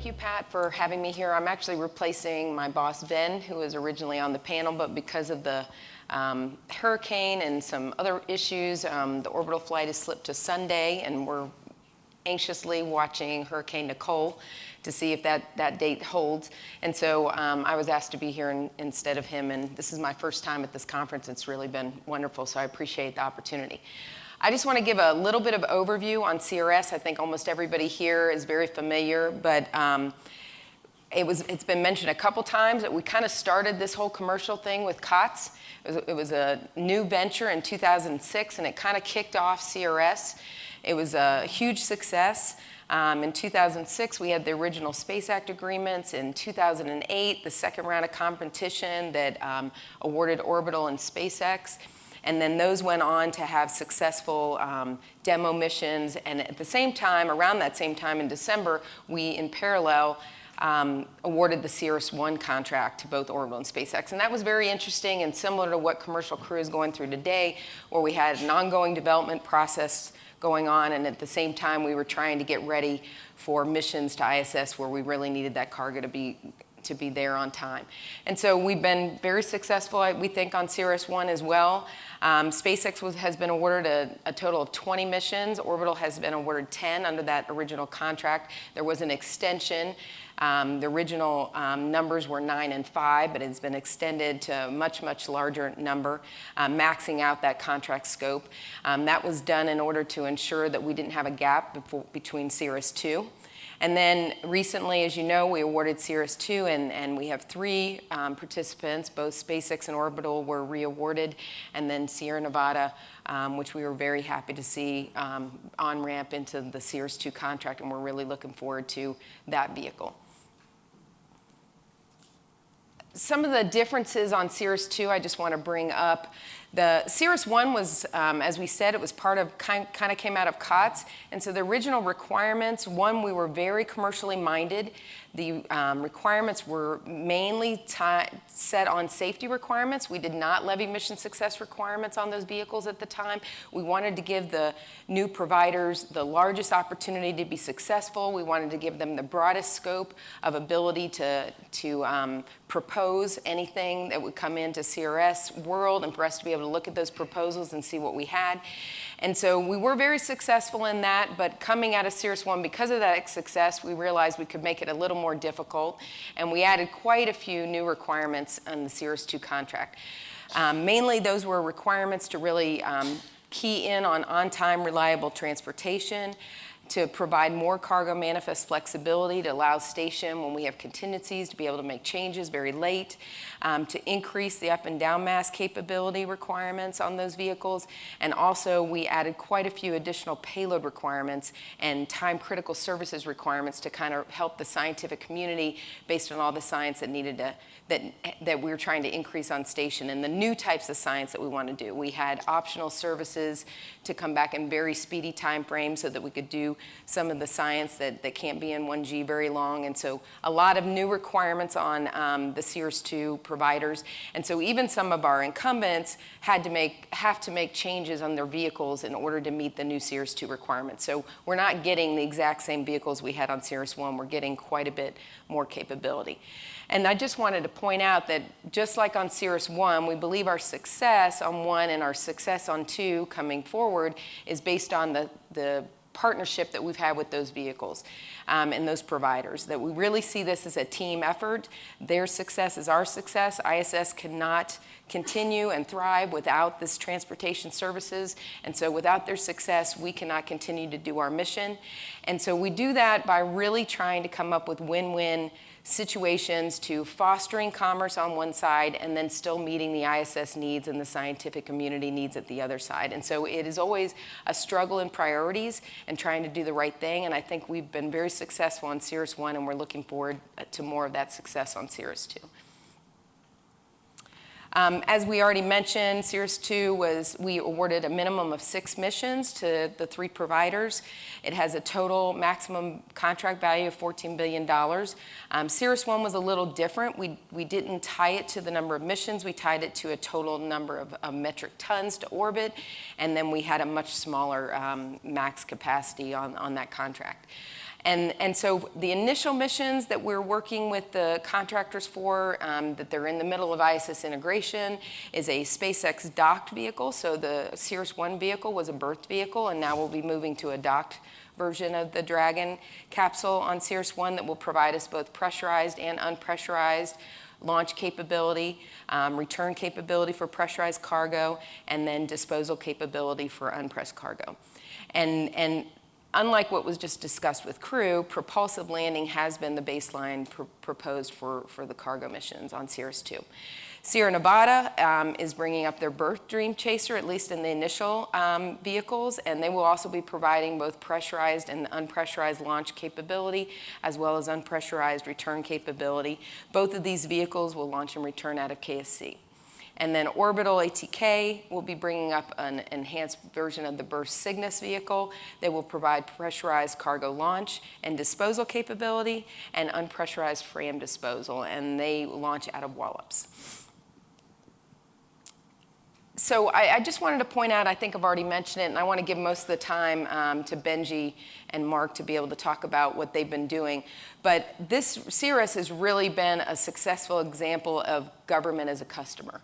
thank you, Pat, for having me here. I'm actually replacing my boss, Ben, who was originally on the panel, but because of the hurricane and some other issues, the orbital flight has slipped to Sunday, and we're anxiously watching Hurricane Nicole to see if that date holds. And so I was asked to be here instead of him, and this is my first time at this conference. It's really been wonderful, so I appreciate the opportunity. I just want to give a little bit of overview on CRS. I think almost everybody here is very familiar, but it's been mentioned a couple times that we kind of started this whole commercial thing with COTS. It was a new venture in 2006, and it kind of kicked off CRS. It was a huge success. In 2006, we had the original Space Act agreements. In 2008, the second round of competition that awarded Orbital and SpaceX. And then those went on to have successful demo missions. And at the same time, around that same time in December, we, in parallel, awarded the CRS-1 contract to both Orbital and SpaceX. And that was very interesting and similar to what Commercial Crew is going through today, where we had an ongoing development process going on, and at the same time, we were trying to get ready for missions to ISS where we really needed that cargo to be there on time. And so we've been very successful, we think, on CRS-1 as well. SpaceX has been awarded a total of 20 missions. Orbital has been awarded 10 under that original contract. There was an extension. The original numbers were 9 and 5, but it's been extended to a much, much larger number, maxing out that contract scope. That was done in order to ensure that we didn't have a gap between CRS-2. And then recently, as you know, we awarded CRS-2, and we have 3 participants. Both SpaceX and Orbital were re-awarded, and then Sierra Nevada, which we were very happy to see on-ramp into the CRS-2 contract, and we're really looking forward to that vehicle. Some of the differences on CRS-2 I just want to bring up. The CRS-1 was, as we said, it was part of, kind of came out of COTS. And so the original requirements, one, we were very commercially minded. The requirements were mainly set on safety requirements. We did not levy mission success requirements on those vehicles at the time. We wanted to give the new providers the largest opportunity to be successful. We wanted to give them the broadest scope of ability to propose anything that would come into CRS world, and for us to be able to look at those proposals and see what we had. And so we were very successful in that, but coming out of CRS-1, because of that success, we realized we could make it a little more difficult, and we added quite a few new requirements on the CRS-2 contract. Mainly those were requirements to really key in on-time, reliable transportation, to provide more cargo manifest flexibility to allow station when we have contingencies to be able to make changes very late, to increase the up and down mass capability requirements on those vehicles, and also we added quite a few additional payload requirements and time critical services requirements to kind of help the scientific community based on all the science that needed to, that we were trying to increase on station, and the new types of science that we want to do. We had optional services to come back in very speedy time frames so that we could do some of the science that can't be in 1G very long. And so a lot of new requirements on the CRS-2 providers. And so even some of our incumbents have to make changes on their vehicles in order to meet the new CRS-2 requirements. So we're not getting the exact same vehicles we had on CRS-1. We're getting quite a bit more capability. And I just wanted to point out that just like on CRS-1, we believe our success on 1 and our success on 2 coming forward is based on the partnership that we've had with those vehicles and those providers, that we really see this as a team effort. Their success is our success. ISS cannot continue and thrive without this transportation services, and so without their success, we cannot continue to do our mission. And so we do that by really trying to come up with win-win situations to fostering commerce on one side and then still meeting the ISS needs and the scientific community needs at the other side. And so it is always a struggle in priorities and trying to do the right thing, and I think we've been very successful on CRS-1, and we're looking forward to more of that success on CRS-2. As we already mentioned, CRS-2 we awarded a minimum of 6 missions to the 3 providers. It has a total maximum contract value of $14 billion. CRS-1 was a little different. We didn't tie it to the number of missions. We tied it to a total number of metric tons to orbit, and then we had a much smaller max capacity on that contract. And so the initial missions that we're working with the contractors for, that they're in the middle of ISS integration, is a SpaceX docked vehicle. So the Cirrus 1 vehicle was a berthed vehicle, and now we'll be moving to a docked version of the Dragon capsule on Cirrus 1 that will provide us both pressurized and unpressurized launch capability, return capability for pressurized cargo, and then disposal capability for unpressed cargo. And unlike what was just discussed with Crew, propulsive landing has been the baseline proposed for the cargo missions on Cirrus 2. Sierra Nevada is bringing up their berth Dream Chaser, at least in the initial vehicles, and they will also be providing both pressurized and unpressurized launch capability, as well as unpressurized return capability. Both of these vehicles will launch and return out of KSC. And then Orbital ATK will be bringing up an enhanced version of the Burst Cygnus vehicle. They will provide pressurized cargo launch and disposal capability and unpressurized frame disposal, and they launch out of Wallops. So I just wanted to point out, I think I've already mentioned it, and I want to give most of the time to Benji and Mark to be able to talk about what they've been doing. But this CRS has really been a successful example of government as a customer.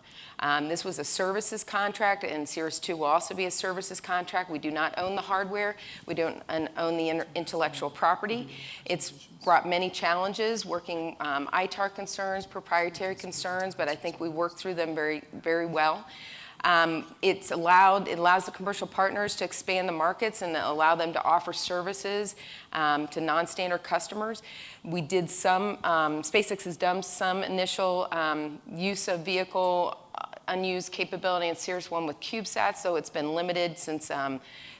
This was a services contract, and Cirrus 2 will also be a services contract. We do not own the hardware. We don't own the intellectual property. It's brought many challenges, working ITAR concerns, proprietary concerns, but I think we worked through them very, very well. It allows the commercial partners to expand the markets and allow them to offer services to non-standard customers. We did some, SpaceX has done some initial use of vehicle unused capability in Cirrus 1 with CubeSats, so it's been limited since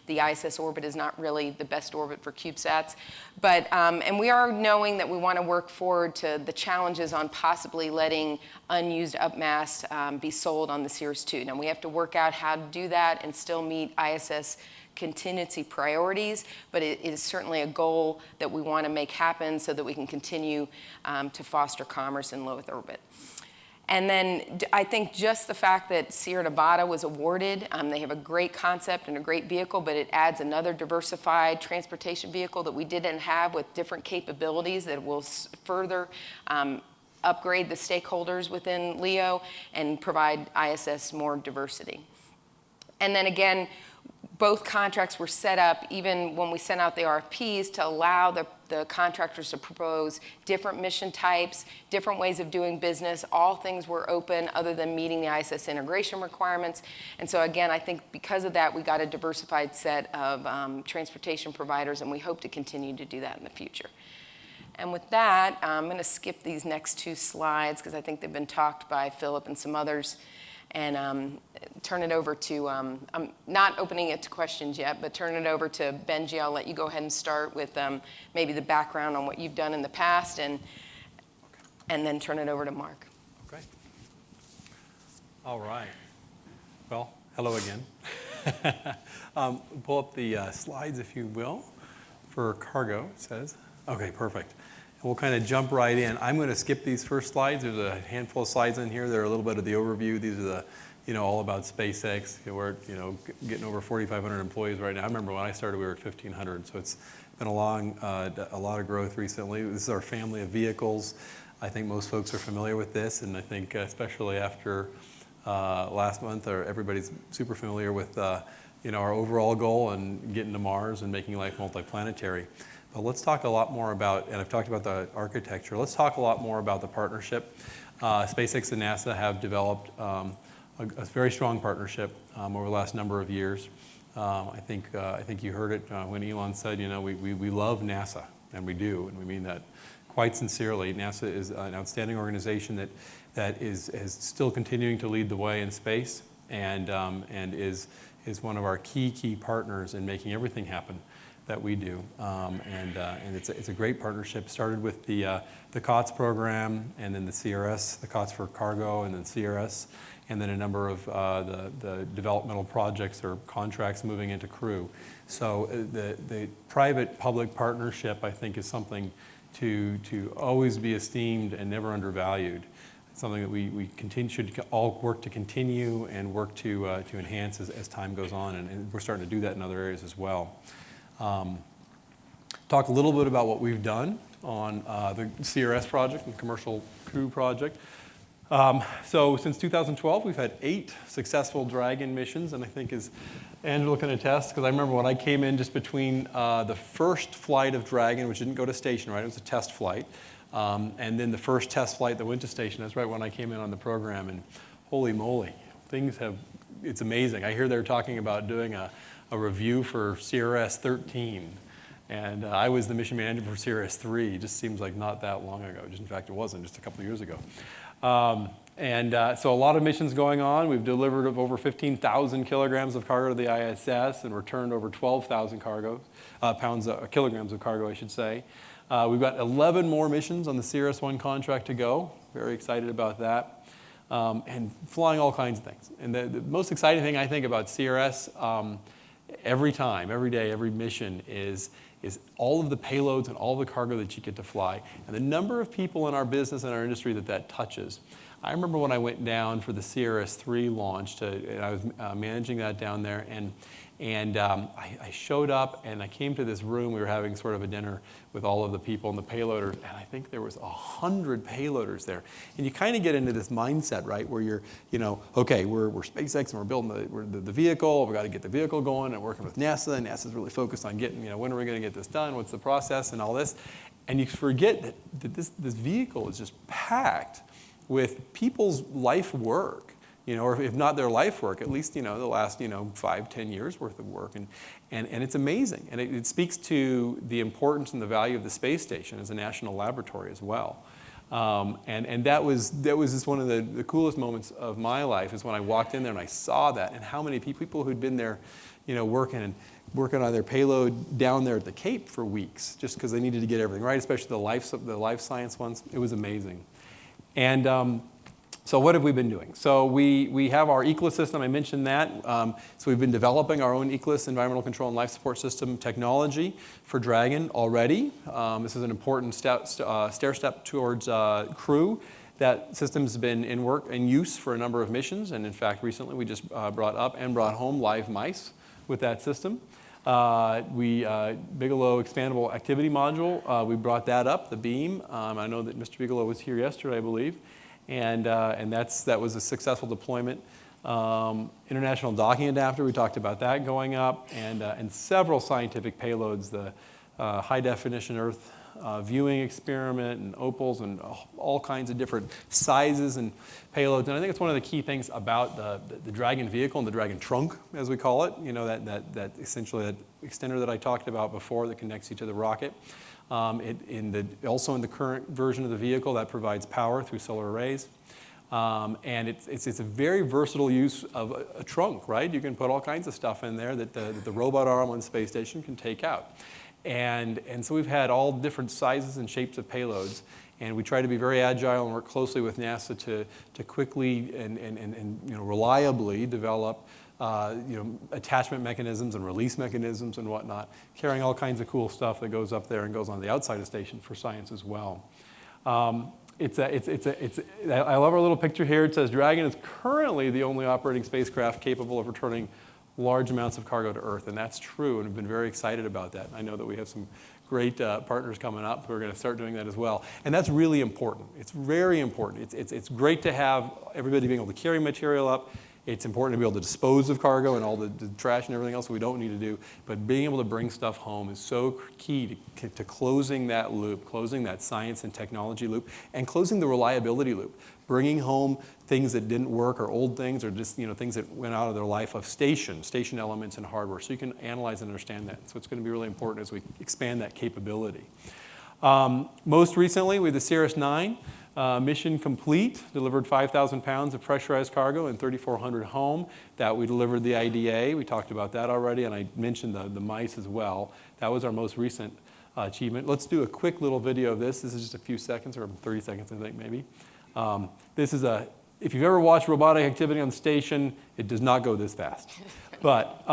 the ISS orbit is not really the best orbit for CubeSats. But, and we are knowing that we want to work forward to the challenges on possibly letting unused upmasts be sold on the Cirrus 2. Now, we have to work out how to do that and still meet ISS contingency priorities, but it is certainly a goal that we want to make happen so that we can continue to foster commerce in low Earth orbit. And then I think just the fact that Sierra Nevada was awarded, they have a great concept and a great vehicle, but it adds another diversified transportation vehicle that we didn't have with different capabilities that will further upgrade the stakeholders within LEO and provide ISS more diversity. And then again, both contracts were set up, even when we sent out the RFPs, to allow the contractors to propose different mission types, different ways of doing business. All things were open other than meeting the ISS integration requirements. And so again, I think because of that, we got a diversified set of transportation providers, and we hope to continue to do that in the future. And with that, I'm going to skip these next two slides because I think they've been talked by Philip and some others, and turn it over to, I'm not opening it to questions yet, but turn it over to Benji. I'll let you go ahead and start with maybe the background on what you've done in the past, and then turn it over to Mark. Okay. All right. Well, hello again. Pull up the slides, if you will, for cargo, it says. Okay, perfect. And we'll kind of jump right in. I'm going to skip these first slides. There's a handful of slides in here. They're a little bit of the overview. These are the, all about SpaceX. We're, getting over 4,500 employees right now. I remember when I started, we were at 1,500. So it's been a lot of growth recently. This is our family of vehicles. I think most folks are familiar with this, and I think especially after last month, everybody's super familiar with, our overall goal and getting to Mars and making life multiplanetary. But let's talk a lot more about, and I've talked about the architecture, let's talk a lot more about the partnership. SpaceX and NASA have developed a very strong partnership over the last number of years. I think you heard it when Elon said, we love NASA, and we do, and we mean that quite sincerely. NASA is an outstanding organization that is still continuing to lead the way in space, and is one of our key partners in making everything happen that we do, and it's a great partnership. Started with the COTS program, and then the CRS, the COTS for cargo, and then CRS, and then a number of the developmental projects or contracts moving into Crew. So the private-public partnership, I think, is something to always be esteemed and never undervalued. It's something that we should all work to continue and work to enhance as time goes on, and we're starting to do that in other areas as well. talk a little bit about what we've done on the CRS project, the Commercial Crew project. So since 2012, we've had 8 successful Dragon missions, and I think as Angela can attest, because I remember when I came in just between the first flight of Dragon, which didn't go to station, right? It was a test flight. And then the first test flight that went to station, that's right when I came in on the program, and holy moly, it's amazing. I hear they're talking about doing a review for CRS 13. And I was the mission manager for CRS 3. It just seems like not that long ago. In fact, it wasn't, just a couple of years ago. So a lot of missions going on. We've delivered over 15,000 kilograms of cargo to the ISS and returned over 12,000 kilograms of cargo, I should say. We've got 11 more missions on the CRS-1 contract to go. Very excited about that. And flying all kinds of things. And the most exciting thing I think about CRS every day, every mission is all of the payloads and all the cargo that you get to fly, and the number of people in our business and our industry that touches. I remember when I went down for the CRS-3 launch, and I was managing that down there, and I showed up, and I came to this room. We were having sort of a dinner with all of the people and the payloaders, and I think there was 100 payloaders there. And you kind of get into this mindset, right, where you're, okay, we're SpaceX, and we're building the vehicle. We've got to get the vehicle going, and working with NASA, and NASA's really focused on getting, when are we going to get this done? What's the process and all this? And you forget that this vehicle is just packed with people's life work. Or if not their life work, at least, the last, 5-10 years worth of work. And it's amazing. And it speaks to the importance and the value of the space station as a national laboratory as well. And that was just one of the coolest moments of my life, is when I walked in there and I saw that, and how many people who'd been there, working on their payload down there at the Cape for weeks, just because they needed to get everything right, especially the life science ones. It was amazing. And so what have we been doing? So we have our ECLSS system. I mentioned that. So we've been developing our own ECLSS, environmental control and life support system technology for Dragon already. This is an important stair step towards Crew. That system's been in work and use for a number of missions. And in fact, recently we just brought up and brought home live mice with that system. Bigelow Expandable Activity Module, we brought that up, the beam. I know that Mr. Bigelow was here yesterday, I believe. And that was a successful deployment. International Docking Adapter, we talked about that going up, and several scientific payloads, the high definition Earth viewing experiment, and opals, and all kinds of different sizes and payloads. And I think it's one of the key things about the Dragon vehicle and the Dragon trunk, as we call it. That essentially that extender that I talked about before that connects you to the rocket. Also in the current version of the vehicle, that provides power through solar arrays. And it's a very versatile use of a trunk, right? You can put all kinds of stuff in there that the robot arm on the space station can take out. And so we've had all different sizes and shapes of payloads. And we try to be very agile and work closely with NASA to quickly and reliably develop attachment mechanisms and release mechanisms and whatnot, carrying all kinds of cool stuff that goes up there and goes on the outside of the station for science as well. I love our little picture here. It says Dragon is currently the only operating spacecraft capable of returning large amounts of cargo to Earth, and that's true, and we've been very excited about that. I know that we have some great partners coming up who are going to start doing that as well, and that's really important. It's very important. It's great to have everybody being able to carry material up. It's important to be able to dispose of cargo and all the trash and everything else we don't need to do. But being able to bring stuff home is so key to closing that loop, closing that science and technology loop, and closing the reliability loop. Bringing home things that didn't work, or old things, or just things that went out of their life of station elements and hardware. So you can analyze and understand that. So it's going to be really important as we expand that capability. Most recently, with the CRS-9. Mission complete, delivered 5,000 pounds of pressurized cargo and 3,400 home. That we delivered the IDA. We talked about that already, and I mentioned the mice as well. That was our most recent achievement. Let's do a quick little video of this. This is just a few seconds, or 30 seconds, I think, maybe. If you've ever watched robotic activity on the station, it does not go this fast. But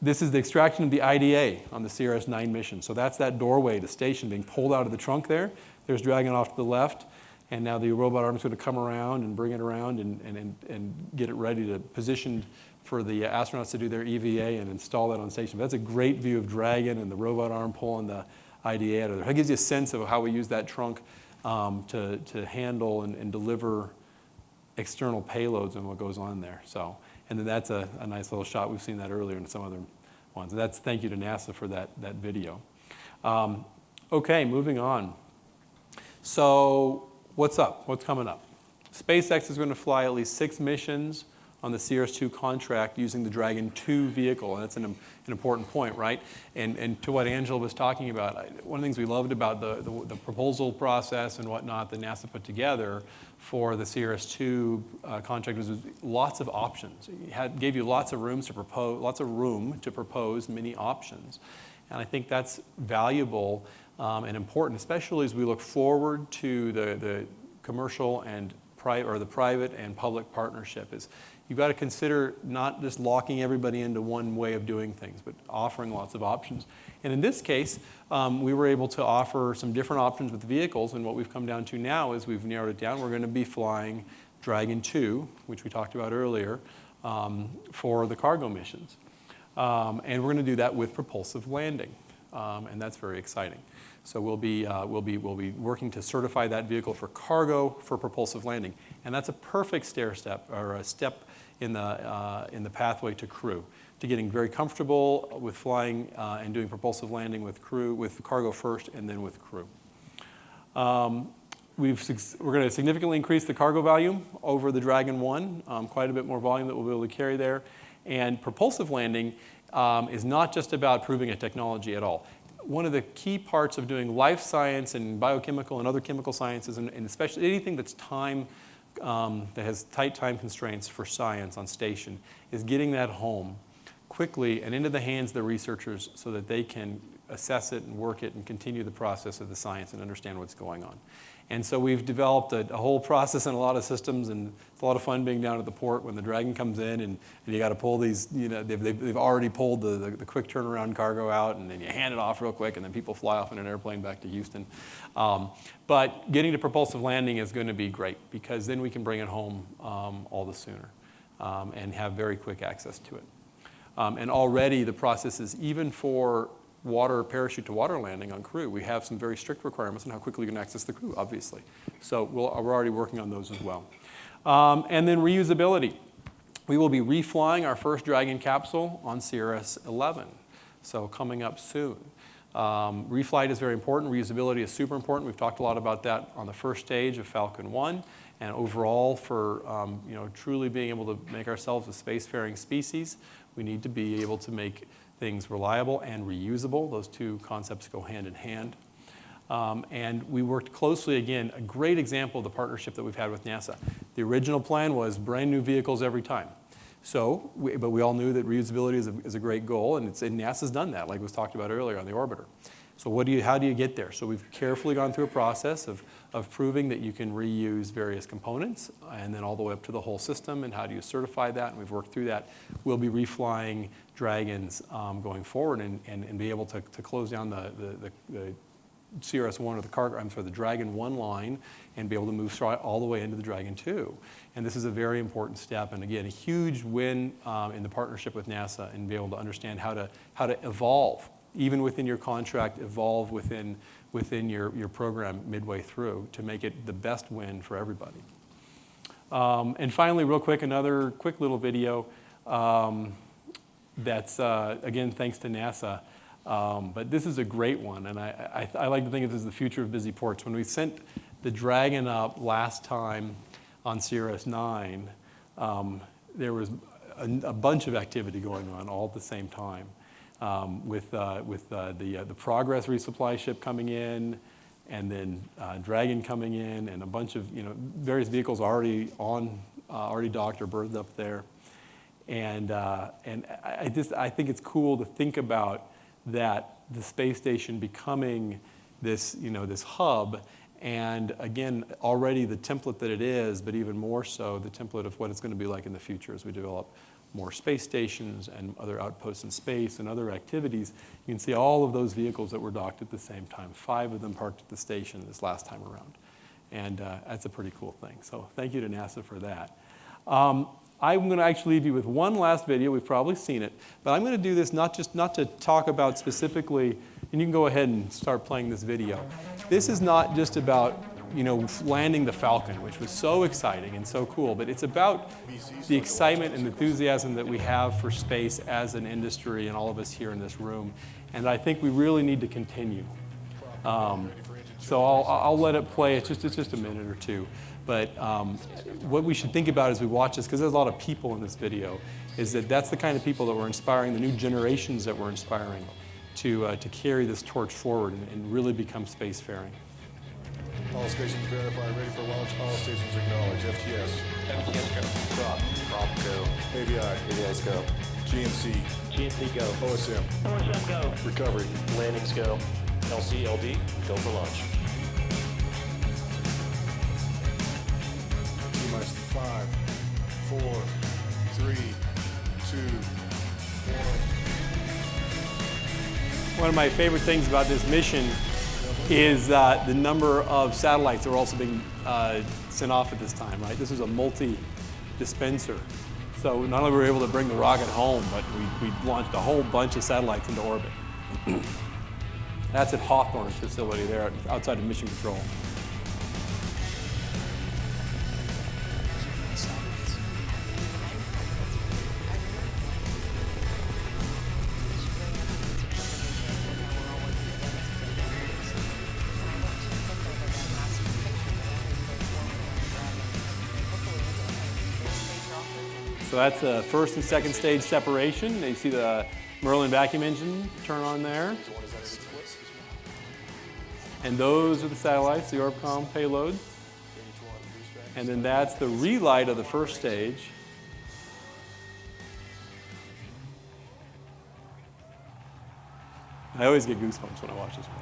this is the extraction of the IDA on the CRS-9 mission. So that's that doorway to station being pulled out of the trunk there. There's Dragon off to the left. And now the robot arm is going to come around and bring it around and get it ready to position for the astronauts to do their EVA and install that on station. But that's a great view of Dragon and the robot arm pulling the IDA out of there. It gives you a sense of how we use that trunk to handle and deliver external payloads and what goes on there. So, and then that's a nice little shot. We've seen that earlier in some other ones. And that's thank you to NASA for that video. Okay, moving on. So what's up? What's coming up? SpaceX is going to fly at least 6 missions on the CRS-2 contract using the Dragon 2 vehicle, and that's an important point, right? And to what Angela was talking about, one of the things we loved about the proposal process and whatnot that NASA put together for the CRS-2 contract was lots of options. It gave you lots of room to propose many options, and I think that's valuable and important, especially as we look forward to the commercial and the private and public partnership. Is you've got to consider not just locking everybody into one way of doing things, but offering lots of options. And in this case, we were able to offer some different options with vehicles, and what we've come down to now is we've narrowed it down. We're going to be flying Dragon 2, which we talked about earlier, for the cargo missions. And we're going to do that with propulsive landing, and that's very exciting. So we'll be working to certify that vehicle for cargo for propulsive landing, and that's a perfect step in the pathway to crew, to getting very comfortable with flying and doing propulsive landing with cargo first, and then with crew. We're going to significantly increase the cargo volume over the Dragon 1, quite a bit more volume that we'll be able to carry there, and propulsive landing is not just about proving a technology at all. One of the key parts of doing life science and biochemical and other chemical sciences, and especially anything that's that has tight time constraints for science on station, is getting that home quickly and into the hands of the researchers so that they can assess it and work it and continue the process of the science and understand what's going on. And so we've developed a whole process and a lot of systems, and it's a lot of fun being down at the port when the Dragon comes in and you got to pull these, they've already pulled the quick turnaround cargo out, and then you hand it off real quick, and then people fly off in an airplane back to Houston. But getting to propulsive landing is going to be great, because then we can bring it home all the sooner and have very quick access to it. And already the process is, even for parachute to water landing on crew, we have some very strict requirements on how quickly you can access the crew, obviously. So we're already working on those as well. And then reusability. We will be reflying our first Dragon capsule on CRS-11, so coming up soon. Reflight is very important. Reusability is super important. We've talked a lot about that on the first stage of Falcon 1, and overall for truly being able to make ourselves a spacefaring species, we need to be able to make things reliable and reusable. Those two concepts go hand in hand. And we worked closely, again, a great example of the partnership that we've had with NASA. The original plan was brand new vehicles every time. So, but we all knew that reusability is a great goal, and NASA's done that, like was talked about earlier on the orbiter. So how do you get there? So we've carefully gone through a process of proving that you can reuse various components, and then all the way up to the whole system, and how do you certify that, and we've worked through that. We'll be reflying Dragons going forward and be able to close down the CRS-1 or the Dragon 1 line and be able to move all the way into the Dragon 2. And this is a very important step, and again, a huge win in the partnership with NASA, and be able to understand how to evolve, even within your contract, evolve within your program midway through to make it the best win for everybody. And finally, real quick, another quick little video that's, again, thanks to NASA. But this is a great one, and I like to think of this as the future of busy ports. When we sent the Dragon up last time on CRS-9, there was a bunch of activity going on all at the same time, with the Progress resupply ship coming in, and then Dragon coming in, and a bunch of various vehicles already docked or berthed up there. And I think it's cool to think about that, the space station becoming this hub, and again, already the template that it is, but even more so the template of what it's going to be like in the future as we develop more space stations and other outposts in space and other activities. You can see all of those vehicles that were docked at the same time, 5 of them parked at the station this last time around. And that's a pretty cool thing. So thank you to NASA for that. I'm going to actually leave you with one last video. We've probably seen it, but I'm going to do this not to talk about specifically And you can go ahead and start playing this video. This is not just about, landing the Falcon, which was so exciting and so cool, but it's about the excitement and enthusiasm that we have for space as an industry and all of us here in this room. And I think we really need to continue. So I'll let it play. It's just a minute or two. But what we should think about as we watch this, because there's a lot of people in this video, is that that's the kind of people that we're inspiring, the new generations that we're inspiring to carry this torch forward and really become spacefaring. All stations verified, ready for launch. All stations acknowledge. FTS. FTS go. Prop go. AVI. AVI's go. GNC. GNC go. OSM. OSM go. Recovery. Landings go. LC, LD, go for launch. T-minus 5, 4, 3, 2, 1. One of my favorite things about this mission is the number of satellites that are also being sent off at this time, right? This is a multi-dispenser. So not only were we able to bring the rocket home, but we launched a whole bunch of satellites into orbit. That's at Hawthorne's facility there outside of Mission Control. So that's the first and second stage separation. You see the Merlin vacuum engine turn on there. And those are the satellites, the Orbcom payload. And then that's the relight of the first stage. I always get goosebumps when I watch this one.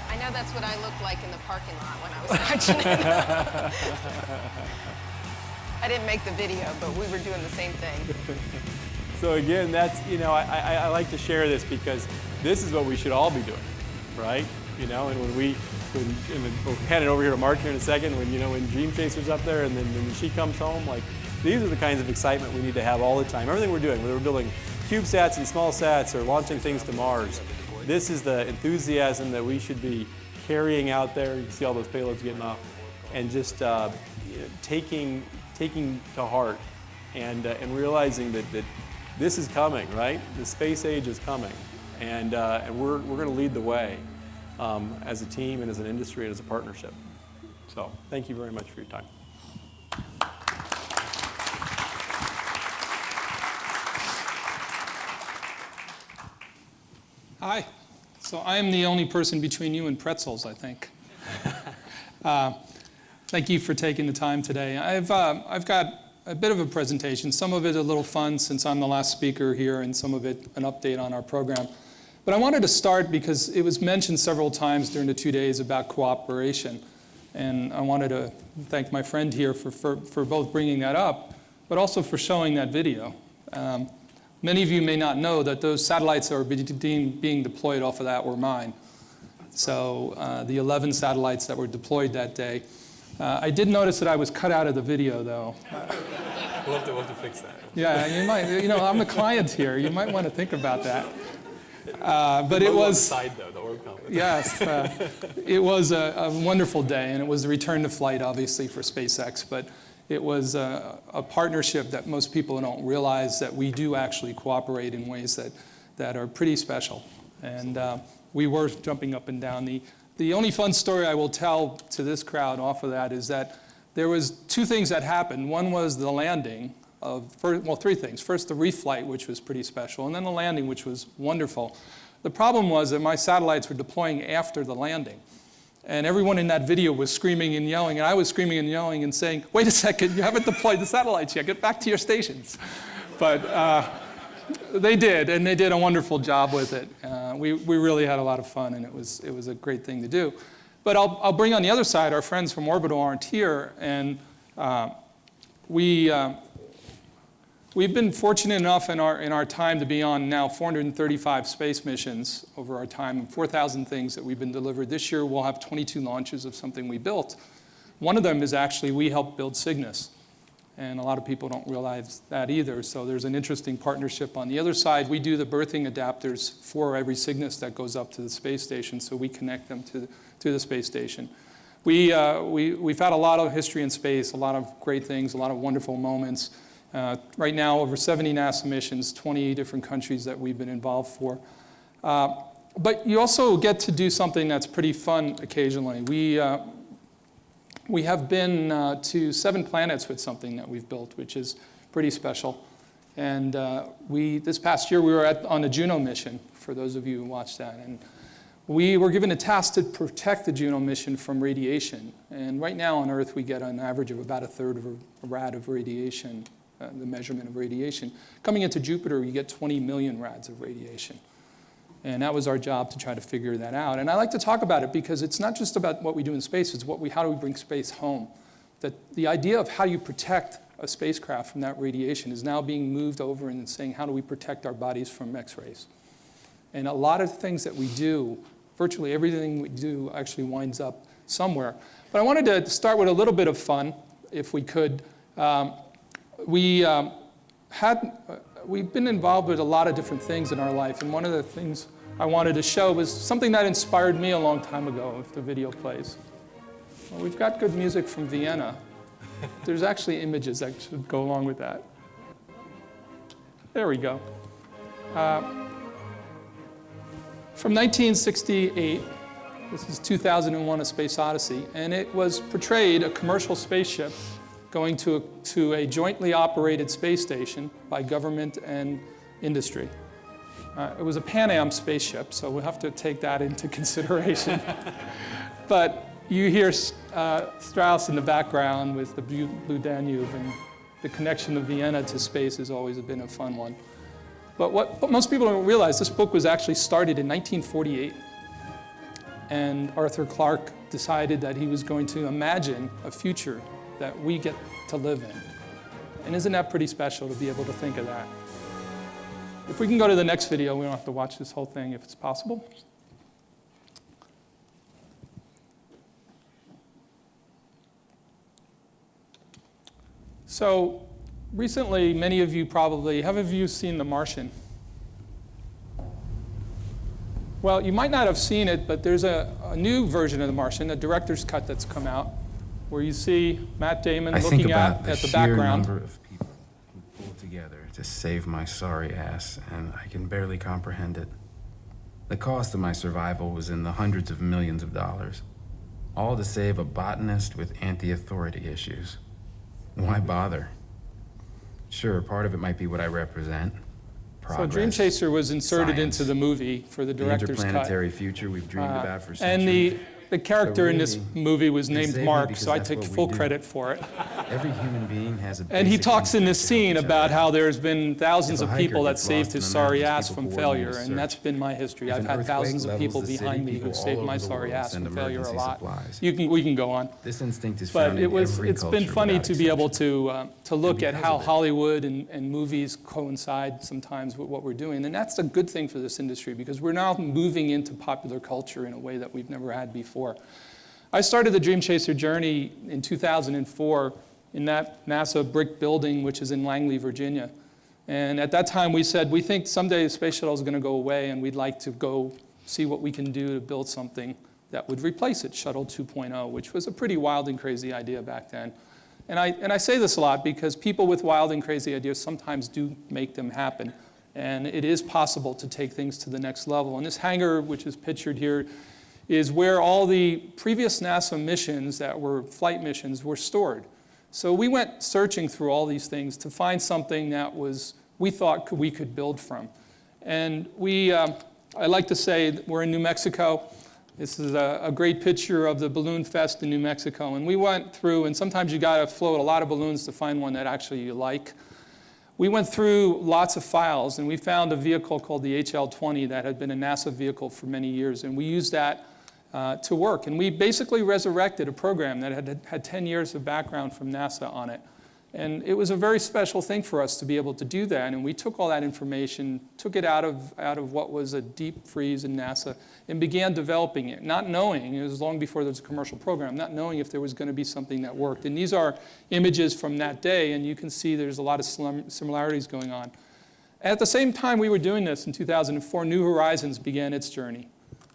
I know that's what I looked like in the parking lot when I was watching it. I didn't make the video, but we were doing the same thing. So again, that's, I like to share this because this is what we should all be doing, right? And we'll hand it over here to Mark here in a second, when Dream Chaser's up there and then when she comes home, like, these are the kinds of excitement we need to have all the time. Everything we're doing, whether we're building CubeSats and small sats or launching things to Mars, this is the enthusiasm that we should be carrying out there. You can see all those payloads getting off, and just taking to heart and realizing that this is coming, right? The space age is coming, and we're going to lead the way as a team and as an industry and as a partnership. So thank you very much for your time. Hi. So I am the only person between you and pretzels, I think. Thank you for taking the time today. I've got a bit of a presentation, some of it a little fun since I'm the last speaker here, and some of it an update on our program. But I wanted to start because it was mentioned several times during the 2 days about cooperation. And I wanted to thank my friend here for both bringing that up, but also for showing that video. Many of you may not know that those satellites that were being deployed off of that were mine. So the 11 satellites that were deployed that day. I did notice that I was cut out of the video, though. We'll have to fix that. Yeah, you might. I'm the client here. You might want to think about that. But it was. Side though, the Orbcom. Yes, it was a wonderful day, and it was the return to flight, obviously, for SpaceX. But it was a partnership that most people don't realize, that we do actually cooperate in ways that are pretty special. And we were jumping up and down. The only fun story I will tell to this crowd off of that is that there was two things that happened. One was the landing of, three things. First, the reflight, which was pretty special, and then the landing, which was wonderful. The problem was that my satellites were deploying after the landing. And everyone in that video was screaming and yelling, and I was screaming and yelling and saying, wait a second, you haven't deployed the satellites yet, get back to your stations. But they did, and they did a wonderful job with it. we really had a lot of fun, and it was a great thing to do. But I'll bring on the other side, our friends from Orbital aren't here, and we've been fortunate enough in our time to be on now 435 space missions over our time, and 4,000 things that we've been delivered. This year we'll have 22 launches of something we built. One of them is actually we helped build Cygnus, and a lot of people don't realize that either. So there's an interesting partnership. On the other side, we do the berthing adapters for every Cygnus that goes up to the space station, so we connect them to the space station. We've had a lot of history in space, a lot of great things, a lot of wonderful moments. Right now, over 70 NASA missions, 20 different countries that we've been involved for. But you also get to do something that's pretty fun occasionally. We have been to 7 planets with something that we've built, which is pretty special. And this past year, we were on a Juno mission, for those of you who watched that. And we were given a task to protect the Juno mission from radiation. And right now on Earth, we get an average of about 1/3 of a rad of radiation, the measurement of radiation. Coming into Jupiter, you get 20 million rads of radiation. And that was our job to try to figure that out. And I like to talk about it because it's not just about what we do in space, it's how do we bring space home. That the idea of how you protect a spacecraft from that radiation is now being moved over and saying, how do we protect our bodies from X-rays? And a lot of things that we do, virtually everything we do actually winds up somewhere. But I wanted to start with a little bit of fun, if we could. We've been involved with a lot of different things in our life, and one of the things I wanted to show was something that inspired me a long time ago, if the video plays. Well, we've got good music from Vienna. There's actually images that should go along with that. There we go. From 1968, this is 2001: A Space Odyssey, and it was portrayed a commercial spaceship going to a jointly operated space station by government and industry. It was a Pan Am spaceship, so we'll have to take that into consideration. But you hear Strauss in the background with the Blue Danube, and the connection of Vienna to space has always been a fun one. But what most people don't realize, this book was actually started in 1948. And Arthur Clarke decided that he was going to imagine a future that we get to live in. And isn't that pretty special to be able to think of that? If we can go to the next video, we don't have to watch this whole thing if it's possible. So recently, many of you probably, have you seen The Martian? Well, you might not have seen it, but there's a new version of The Martian, a director's cut that's come out, where you see Matt Damon looking at the background. I think about the sheer number of people who pulled together to save my sorry ass, and I can barely comprehend it. The cost of my survival was in the hundreds of millions of dollars, all to save a botanist with anti-authority issues. Why bother? Sure, part of it might be what I represent. Progress, so Dream Chaser was inserted science, into the movie for the director's cut. The interplanetary future we've dreamed about for centuries. And the character in this movie was they named save me Mark, because so I that's take what we full do. credit for it. Every human being has a And he basic talks in this instinct to help scene each about other. how there's been thousands If a of people hiker that gets saved lost his in the sorry mountains, ass people from coordinate failure, a and that's search. been my history. If I've an had earthquake thousands of levels people the city, behind me people who all saved over my the sorry world ass send from failure a emergency lot. supplies. We can go on. This instinct is But found in every it's been culture funny without to be able exception. to look at because how of it. Hollywood and movies coincide sometimes with what we're doing. And that's a good thing for this industry because we're now moving into popular culture in a way that we've never had before. I started the Dream Chaser journey in 2004 in that NASA brick building, which is in Langley, Virginia. And at that time, we said, we think someday the space shuttle is going to go away, and we'd like to go see what we can do to build something that would replace it, Shuttle 2.0, which was a pretty wild and crazy idea back then. And I say this a lot because people with wild and crazy ideas sometimes do make them happen. And it is possible to take things to the next level. And this hangar, which is pictured here, is where all the previous NASA missions that were flight missions were stored. So we went searching through all these things to find something that we thought we could build from. And I like to say that we're in New Mexico. This is a great picture of the Balloon Fest in New Mexico. And we went through, and sometimes you got to float a lot of balloons to find one that actually you like. We went through lots of files, and we found a vehicle called the HL-20 that had been a NASA vehicle for many years, and we used that to work. And we basically resurrected a program that had 10 years of background from NASA on it. And it was a very special thing for us to be able to do that. And we took all that information, took it out of what was a deep freeze in NASA, and began developing it, not knowing, it was long before there was a commercial program, not knowing if there was going to be something that worked. And these are images from that day, and you can see there's a lot of similarities going on. At the same time we were doing this in 2004, New Horizons began its journey.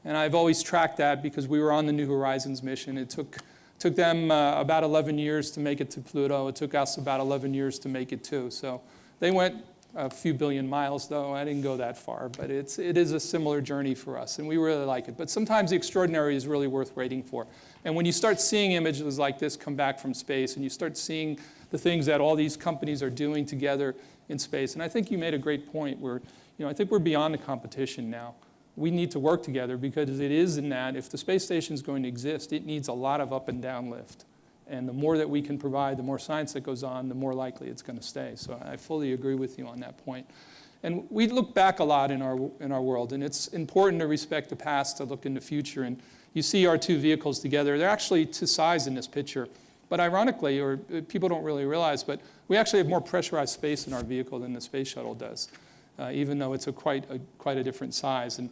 And I've always tracked that because we were on the New Horizons mission. It took them about 11 years to make it to Pluto. It took us about 11 years to make it too. So they went a few billion miles, though. I didn't go that far, but it is a similar journey for us, and we really like it. But sometimes the extraordinary is really worth waiting for. And when you start seeing images like this come back from space, and you start seeing the things that all these companies are doing together in space, and I think you made a great point where, I think we're beyond the competition now. We need to work together because it is in that if the space station is going to exist, it needs a lot of up and down lift. And the more that we can provide, the more science that goes on, the more likely it's going to stay. So I fully agree with you on that point. And we look back a lot in our world, and it's important to respect the past to look in the future. And you see our two vehicles together. They're actually to size in this picture. But ironically, or people don't really realize, but we actually have more pressurized space in our vehicle than the space shuttle does. Even though it's quite a different size. And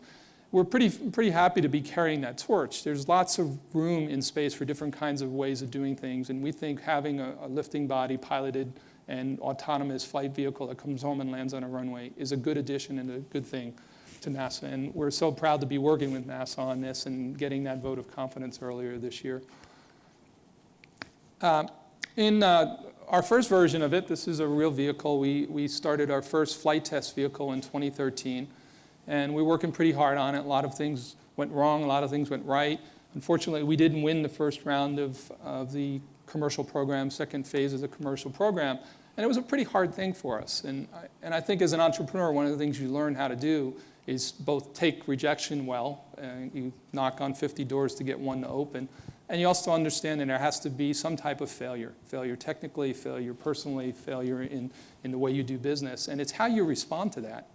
we're pretty happy to be carrying that torch. There's lots of room in space for different kinds of ways of doing things, and we think having a lifting body, piloted, and autonomous flight vehicle that comes home and lands on a runway is a good addition and a good thing to NASA. And we're so proud to be working with NASA on this and getting that vote of confidence earlier this year. In our first version of it, this is a real vehicle. We started our first flight test vehicle in 2013, and we're working pretty hard on it. A lot of things went wrong, a lot of things went right. Unfortunately, we didn't win the first round of the commercial program, second phase of the commercial program, and it was a pretty hard thing for us. And I think as an entrepreneur, one of the things you learn how to do is both take rejection well, and you knock on 50 doors to get one to open, and you also understand that there has to be some type of failure technically, failure personally, failure in the way you do business. And it's how you respond to that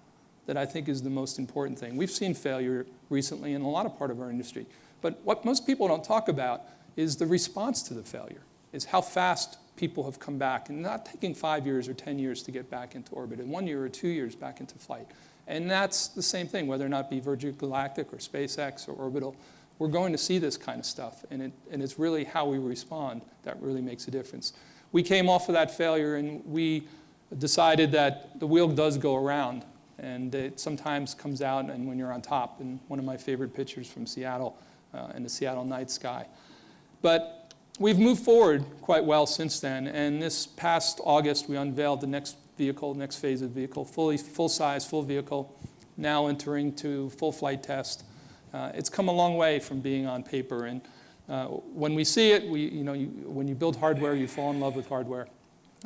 I think is the most important thing. We've seen failure recently in a lot of part of our industry. But what most people don't talk about is the response to the failure, is how fast people have come back, and not taking 5 years or 10 years to get back into orbit, and 1 year or 2 years back into flight. And that's the same thing, whether or not it be Virgin Galactic or SpaceX or Orbital. We're going to see this kind of stuff, and it's really how we respond that really makes a difference. We came off of that failure, and we decided that the wheel does go around, and it sometimes comes out and when you're on top. And one of my favorite pictures from Seattle in the Seattle night sky. But we've moved forward quite well since then, and this past August we unveiled the next vehicle, next phase of the vehicle, full-size, full vehicle, now entering to full flight test. It's come a long way from being on paper, and when we see it, when you build hardware, you fall in love with hardware.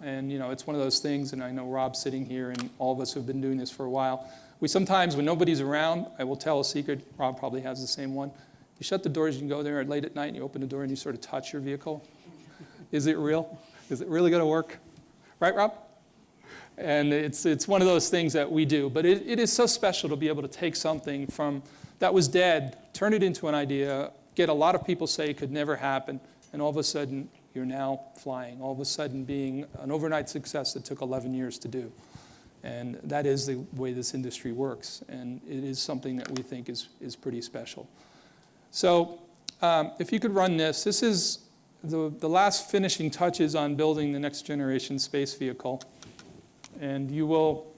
And it's one of those things, and I know Rob's sitting here, and all of us who have been doing this for a while, we sometimes, when nobody's around, I will tell a secret, Rob probably has the same one. You shut the doors, you can go there late at night, and you open the door, and you sort of touch your vehicle. Is it real? Is it really going to work? Right, Rob? And it's one of those things that we do. But it is so special to be able to take something from that was dead, turn it into an idea, get a lot of people say it could never happen, and all of a sudden, you're now flying, all of a sudden being an overnight success that took 11 years to do. And that is the way this industry works, and it is something that we think is pretty special. So if you could run this is the last finishing touches on building the next generation space vehicle. And you will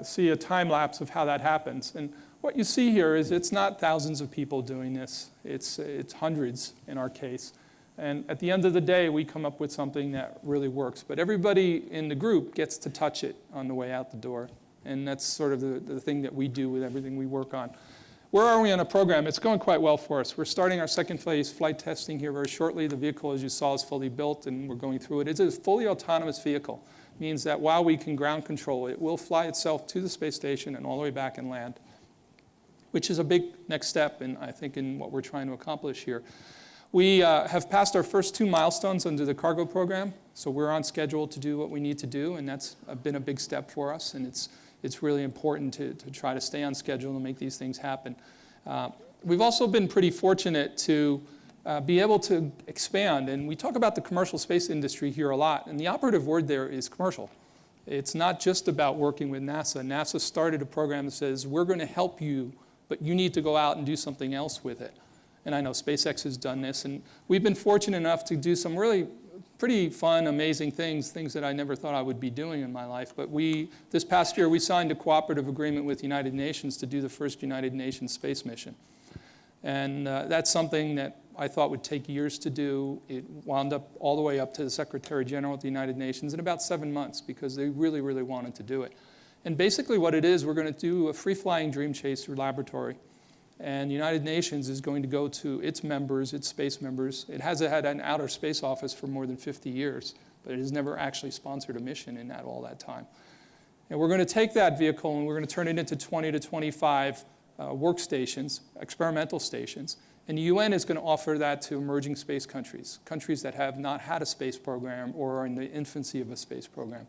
see a time lapse of how that happens. And what you see here is it's not thousands of people doing this. It's hundreds in our case. And at the end of the day, we come up with something that really works. But everybody in the group gets to touch it on the way out the door. And that's sort of the thing that we do with everything we work on. Where are we on a program? It's going quite well for us. We're starting our second phase flight testing here very shortly. The vehicle, as you saw, is fully built, and we're going through it. It's a fully autonomous vehicle. It means that while we can ground control, it will fly itself to the space station and all the way back and land, which is a big next step, I think, in what we're trying to accomplish here. We have passed our first 2 milestones under the cargo program, so we're on schedule to do what we need to do, and that's been a big step for us, and it's really important to try to stay on schedule and make these things happen. We've also been pretty fortunate to be able to expand, and we talk about the commercial space industry here a lot, and the operative word there is commercial. It's not just about working with NASA. NASA started a program that says, we're going to help you, but you need to go out and do something else with it. And I know SpaceX has done this, and we've been fortunate enough to do some really pretty fun, amazing things that I never thought I would be doing in my life. But this past year, we signed a cooperative agreement with the United Nations to do the first United Nations space mission. And that's something that I thought would take years to do. It wound up all the way up to the Secretary General at the United Nations in about 7 months because they really, really wanted to do it. And basically what it is, we're going to do a free-flying Dream Chaser laboratory. And the United Nations is going to go to its members, its space members. It has had an outer space office for more than 50 years, but it has never actually sponsored a mission in all that time. And we're going to take that vehicle and we're going to turn it into 20 to 25 workstations, experimental stations. And the UN is going to offer that to emerging space countries, countries that have not had a space program or are in the infancy of a space program.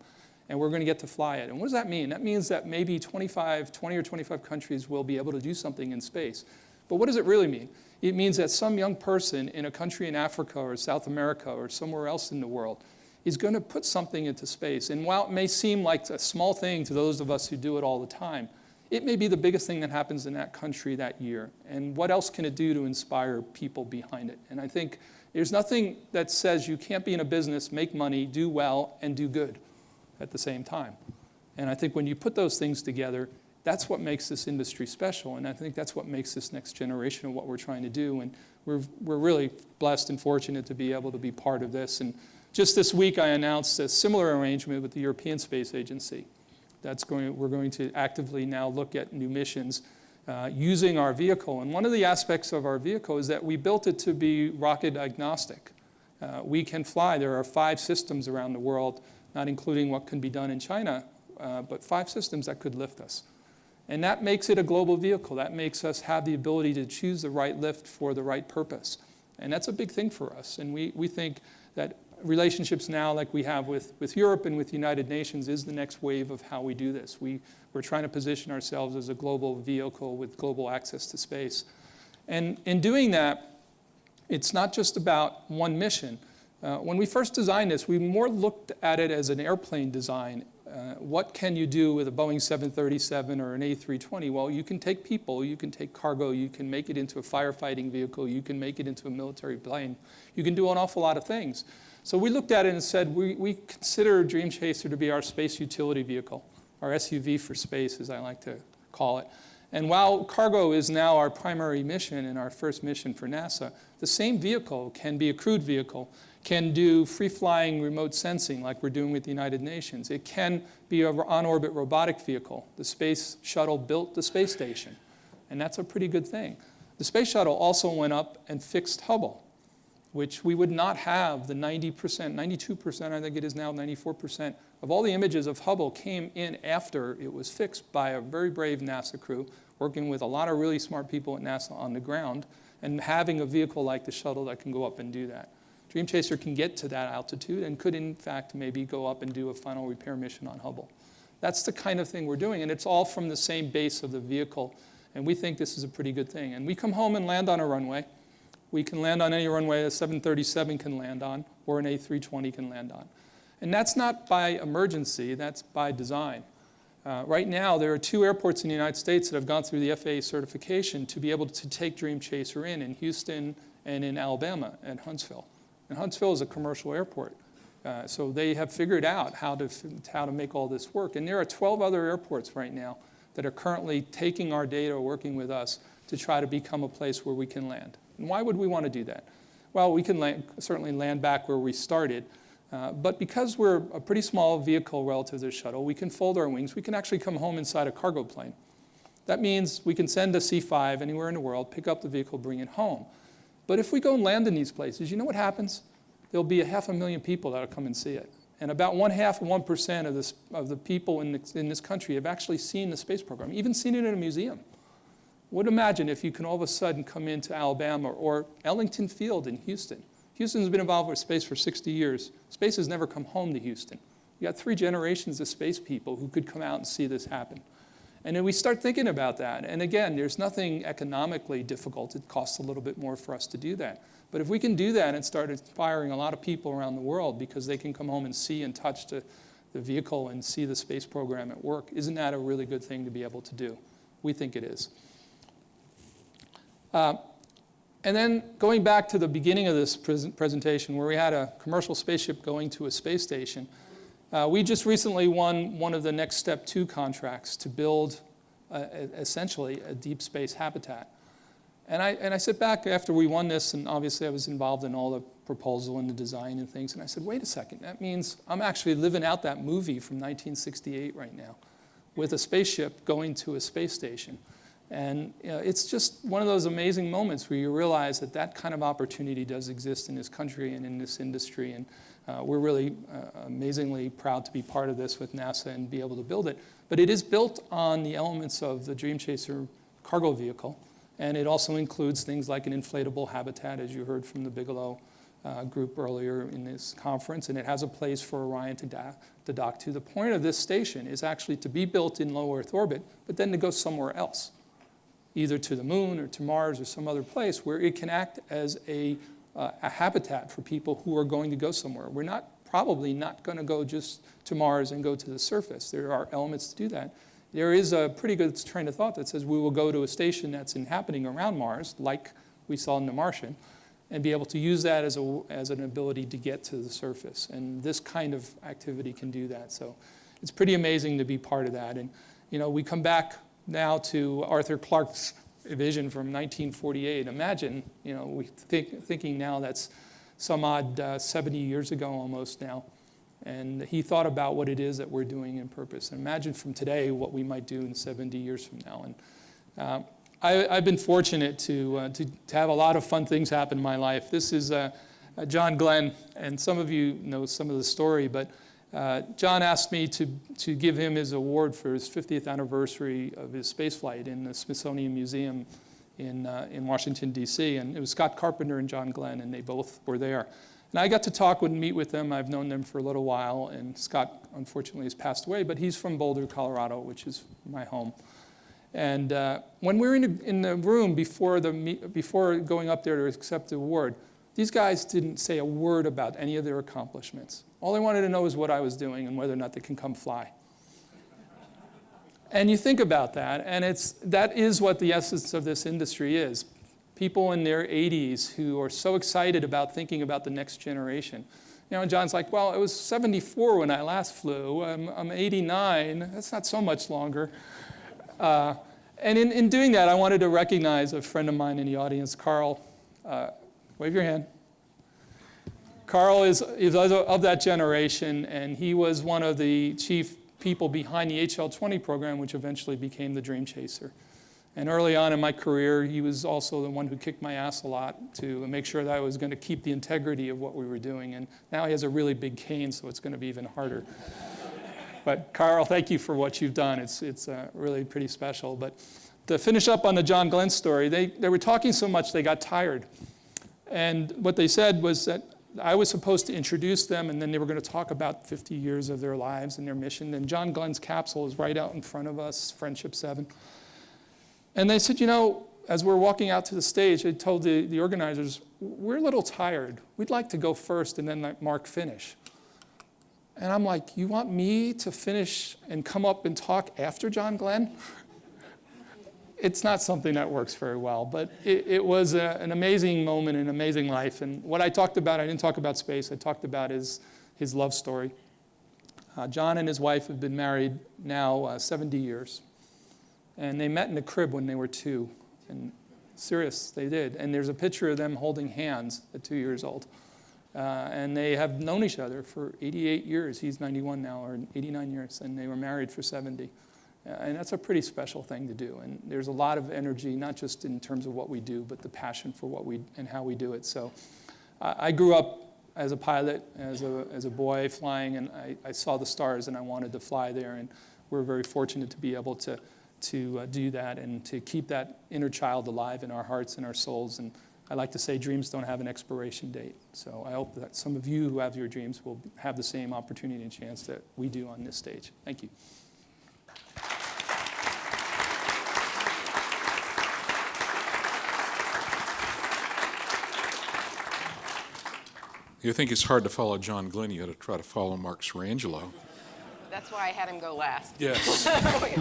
And we're going to get to fly it. And what does that mean? That means that maybe 20 or 25 countries will be able to do something in space. But what does it really mean? It means that some young person in a country in Africa or South America or somewhere else in the world is going to put something into space. And while it may seem like a small thing to those of us who do it all the time, it may be the biggest thing that happens in that country that year. And what else can it do to inspire people behind it? And I think there's nothing that says you can't be in a business, make money, do well, and do good at the same time. And I think when you put those things together, that's what makes this industry special. And I think that's what makes this next generation of what we're trying to do. And we're really blessed and fortunate to be able to be part of this. And just this week, I announced a similar arrangement with the European Space Agency. We're going to actively now look at new missions using our vehicle. And one of the aspects of our vehicle is that we built it to be rocket agnostic. We can fly. There are 5 systems around the world, not including what can be done in China, but 5 systems that could lift us. And that makes it a global vehicle. That makes us have the ability to choose the right lift for the right purpose. And that's a big thing for us. And we think that relationships now like we have with Europe and with the United Nations is the next wave of how we do this. We're trying to position ourselves as a global vehicle with global access to space. And in doing that, it's not just about one mission. When we first designed this, we more looked at it as an airplane design. What can you do with a Boeing 737 or an A320? Well, you can take people, you can take cargo, you can make it into a firefighting vehicle, you can make it into a military plane. You can do an awful lot of things. So we looked at it and said, we consider Dream Chaser to be our space utility vehicle, our SUV for space, as I like to call it. And while cargo is now our primary mission and our first mission for NASA, the same vehicle can be a crewed vehicle, can do free-flying remote sensing like we're doing with the United Nations. It can be an on-orbit robotic vehicle. The space shuttle built the space station, and that's a pretty good thing. The space shuttle also went up and fixed Hubble, which we would not have the 90%, 92%, I think it is now 94% of all the images of Hubble came in after it was fixed by a very brave NASA crew working with a lot of really smart people at NASA on the ground and having a vehicle like the shuttle that can go up and do that. Dream Chaser can get to that altitude and could, in fact, maybe go up and do a final repair mission on Hubble. That's the kind of thing we're doing, and it's all from the same base of the vehicle, and we think this is a pretty good thing. And we come home and land on a runway. We can land on any runway a 737 can land on or an A320 can land on. And that's not by emergency, that's by design. Right now, there are 2 airports in the United States that have gone through the FAA certification to be able to take Dream Chaser in Houston and in Alabama at Huntsville. And Huntsville is a commercial airport. So they have figured out how to make all this work. And there are 12 other airports right now that are currently taking our data, working with us to try to become a place where we can land. And why would we want to do that? Well, we can certainly land back where we started, but because we're a pretty small vehicle relative to the shuttle, we can fold our wings. We can actually come home inside a cargo plane. That means we can send a C-5 anywhere in the world, pick up the vehicle, bring it home. But if we go and land in these places, you know what happens? There'll be 500,000 people that'll come and see it. And about 1% of the people in this country have actually seen the space program, even seen it in a museum. Would imagine if you can all of a sudden come into Alabama or Ellington Field in Houston. Houston's been involved with space for 60 years. Space has never come home to Houston. You got 3 generations of space people who could come out and see this happen. And then we start thinking about that. And again, there's nothing economically difficult. It costs a little bit more for us to do that. But if we can do that and start inspiring a lot of people around the world because they can come home and see and touch the vehicle and see the space program at work, isn't that a really good thing to be able to do? We think it is. And then going back to the beginning of this presentation where we had a commercial spaceship going to a space station, we just recently won one of the Next Step 2 contracts to build essentially a deep space habitat. And I sit back after we won this, and obviously I was involved in all the proposal and the design and things, and I said, wait a second, that means I'm actually living out that movie from 1968 right now with a spaceship going to a space station. And it's just one of those amazing moments where you realize that that kind of opportunity does exist in this country and in this industry. And we're really amazingly proud to be part of this with NASA and be able to build it. But it is built on the elements of the Dream Chaser cargo vehicle. And it also includes things like an inflatable habitat, as you heard from the Bigelow group earlier in this conference. And it has a place for Orion to dock to. The point of this station is actually to be built in low Earth orbit, but then to go somewhere else, either to the moon or to Mars or some other place where it can act as a habitat for people who are going to go somewhere. We're probably not going to go just to Mars and go to the surface. There are elements to do that. There is a pretty good train of thought that says we will go to a station that's inhabiting around Mars, like we saw in The Martian, and be able to use that as an ability to get to the surface. And this kind of activity can do that. So it's pretty amazing to be part of that. And we come back now to Arthur Clarke's vision from 1948. Imagine, thinking now that's some odd 70 years ago almost now. And he thought about what it is that we're doing in purpose. And imagine from today what we might do in 70 years from now. And I've been fortunate to have a lot of fun things happen in my life. This is John Glenn, and some of you know some of the story, but John asked me to give him his award for his 50th anniversary of his spaceflight in the Smithsonian Museum in Washington, D.C. And it was Scott Carpenter and John Glenn, and they both were there. And I got to talk and meet with them. I've known them for a little while, and Scott, unfortunately, has passed away, but he's from Boulder, Colorado, which is my home. And when we were in the room before going up there to accept the award, these guys didn't say a word about any of their accomplishments. All they wanted to know was what I was doing and whether or not they can come fly. And you think about that, and that is what the essence of this industry is. People in their 80s who are so excited about thinking about the next generation. John's like, well, it was 74 when I last flew. I'm 89. That's not so much longer. And in doing that, I wanted to recognize a friend of mine in the audience, Carl. Wave your hand. Carl is of that generation, and he was one of the chief people behind the HL-20 program, which eventually became the Dream Chaser. And early on in my career, he was also the one who kicked my ass a lot to make sure that I was going to keep the integrity of what we were doing. And now he has a really big cane, so it's going to be even harder. But Carl, thank you for what you've done. It's really pretty special. But to finish up on the John Glenn story, they were talking so much they got tired. And what they said was that I was supposed to introduce them, and then they were going to talk about 50 years of their lives and their mission. And John Glenn's capsule is right out in front of us, Friendship 7. And they said, as we're walking out to the stage, they told the organizers, we're a little tired. We'd like to go first and then let Mark finish. And I'm like, you want me to finish and come up and talk after John Glenn? It's not something that works very well, but it was an amazing moment, an amazing life. And what I talked about, I didn't talk about space, I talked about his love story. John and his wife have been married now 70 years. And they met in a crib when they were 2. And serious, they did. And there's a picture of them holding hands at 2 years old. And they have known each other for 88 years. He's 91 now, or 89 years, and they were married for 70. And that's a pretty special thing to do. And there's a lot of energy, not just in terms of what we do, but the passion for what we and how we do it. So I grew up as a pilot, as a boy flying, and I saw the stars, and I wanted to fly there. And we're very fortunate to be able to to do that and to keep that inner child alive in our hearts and our souls. And I like to say dreams don't have an expiration date. So I hope that some of you who have your dreams will have the same opportunity and chance that we do on this stage. Thank you. You think it's hard to follow John Glenn, you got to try to follow Mark Sirangelo. That's why I had him go last. Yes,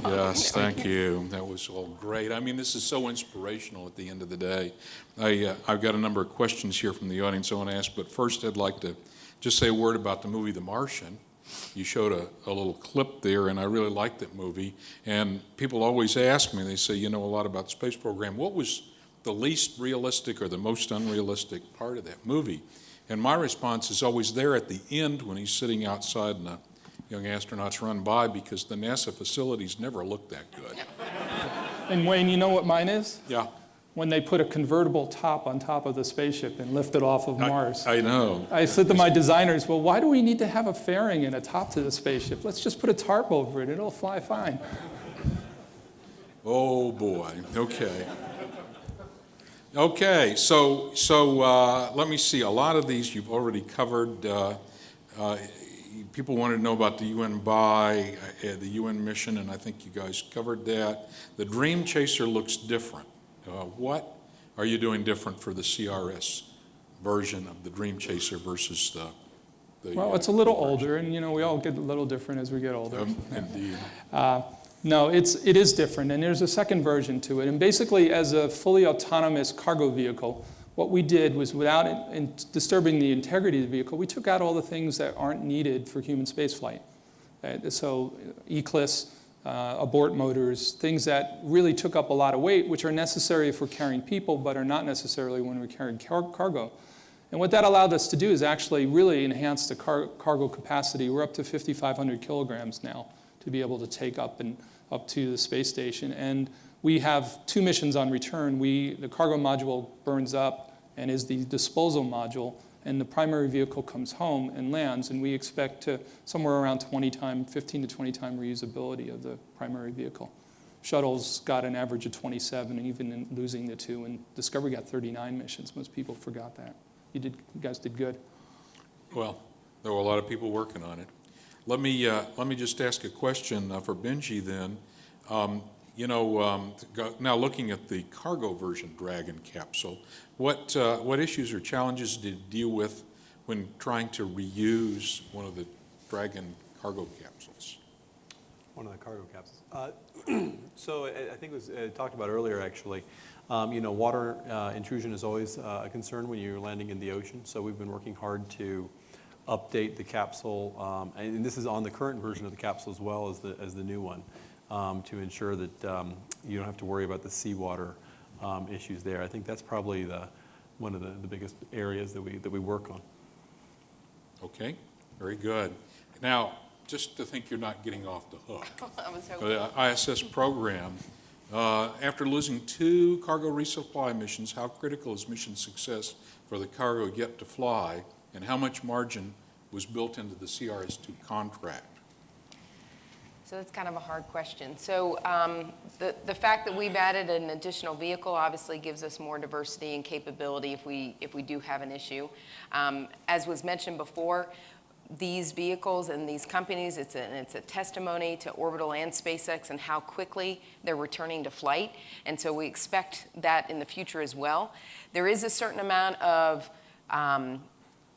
yes, thank you. That was all great. I mean, this is so inspirational at the end of the day. I've got a number of questions here from the audience I want to ask, but first I'd like to just say a word about the movie The Martian. You showed a little clip there, and I really liked that movie. And people always ask me, they say, you know a lot about the space program. What was the least realistic or the most unrealistic part of that movie? And my response is always there at the end when he's sitting outside and the young astronauts run by, because the NASA facilities never look that good. And Wayne, you know what mine is? Yeah. When they put a convertible top on top of the spaceship and lift it off of Mars. I know. I said to my designers, well, why do we need to have a fairing and a top to the spaceship? Let's just put a tarp over it. It'll fly fine. Oh, boy. Okay. Okay, so let me see. A lot of these you've already covered. People wanted to know about the UN buy, the UN mission, and I think you guys covered that. The Dream Chaser looks different. What are you doing different for the CRS version of the Dream Chaser versus the Well, it's a little older, and we all get a little different as we get older. Indeed. No, it is different, and there's a second version to it. And basically, as a fully autonomous cargo vehicle, what we did was, without disturbing the integrity of the vehicle, we took out all the things that aren't needed for human spaceflight. So ECLIS, abort motors, things that really took up a lot of weight, which are necessary for carrying people, but are not necessarily when we're carrying cargo. And what that allowed us to do is actually really enhance the cargo capacity. We're up to 5,500 kilograms now to be able to take up to the space station. And we have 2 missions on return. The cargo module burns up and is the disposal module, and the primary vehicle comes home and lands, and we expect to somewhere around 15 to 20 time reusability of the primary vehicle. Shuttles got an average of 27, and even in losing the 2, and Discovery got 39 missions. Most people forgot that. You guys did good. Well, there were a lot of people working on it. Let me just ask a question for Benji then. Now looking at the cargo version Dragon capsule, what issues or challenges did it deal with when trying to reuse one of the Dragon cargo capsules? One of the cargo capsules. So I think it was talked about earlier, actually. Water intrusion is always a concern when you're landing in the ocean. So we've been working hard to update the capsule, and this is on the current version of the capsule as well as the new one, to ensure that you don't have to worry about the seawater issues there. I think that's probably one of the biggest areas that we work on. Okay, very good. Now, just to think you're not getting off the hook. I was hoping. The ISS program, after losing 2 cargo resupply missions, how critical is mission success for the cargo yet to fly, and how much margin was built into the CRS-2 contract? So that's kind of a hard question. So the fact that we've added an additional vehicle obviously gives us more diversity and capability if we do have an issue. As was mentioned before, these vehicles and these companies, it's a testimony to Orbital and SpaceX and how quickly they're returning to flight. And so we expect that in the future as well. There is a certain amount of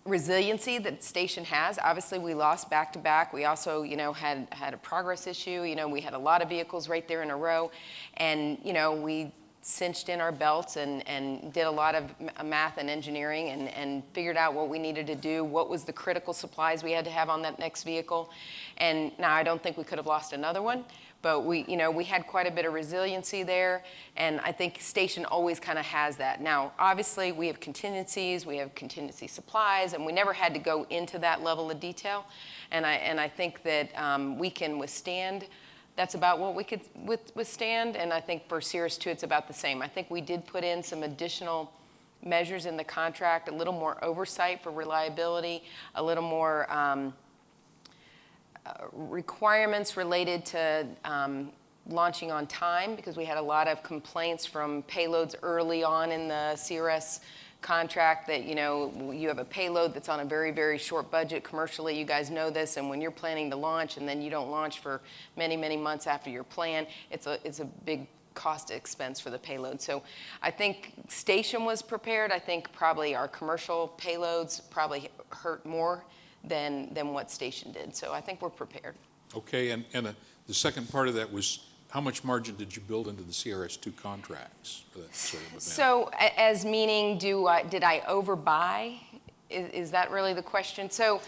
resiliency that the station has. Obviously, we lost back-to-back. We also, had a progress issue. We had a lot of vehicles right there in a row. And, we cinched in our belts and did a lot of math and engineering and figured out what we needed to do, what was the critical supplies we had to have on that next vehicle. And now I don't think we could have lost another one, but we had quite a bit of resiliency there, and I think station always kind of has that. Now, obviously, we have contingencies, we have contingency supplies, and we never had to go into that level of detail, and I think that we can withstand. That's about what we could withstand, and I think for CRS-2, it's about the same. I think we did put in some additional measures in the contract, a little more oversight for reliability, a little more requirements related to launching on time, because we had a lot of complaints from payloads early on in the CRS contract that, you have a payload that's on a very, very short budget commercially. You guys know this, and when you're planning to launch and then you don't launch for many, many months after your plan, it's a big cost expense for the payload. So I think station was prepared. I think probably our commercial payloads probably hurt more than what station did. So I think we're prepared. Okay, and the second part of that was, how much margin did you build into the CRS-2 contracts for that sort of event? So as meaning, did I overbuy? Is that really the question? So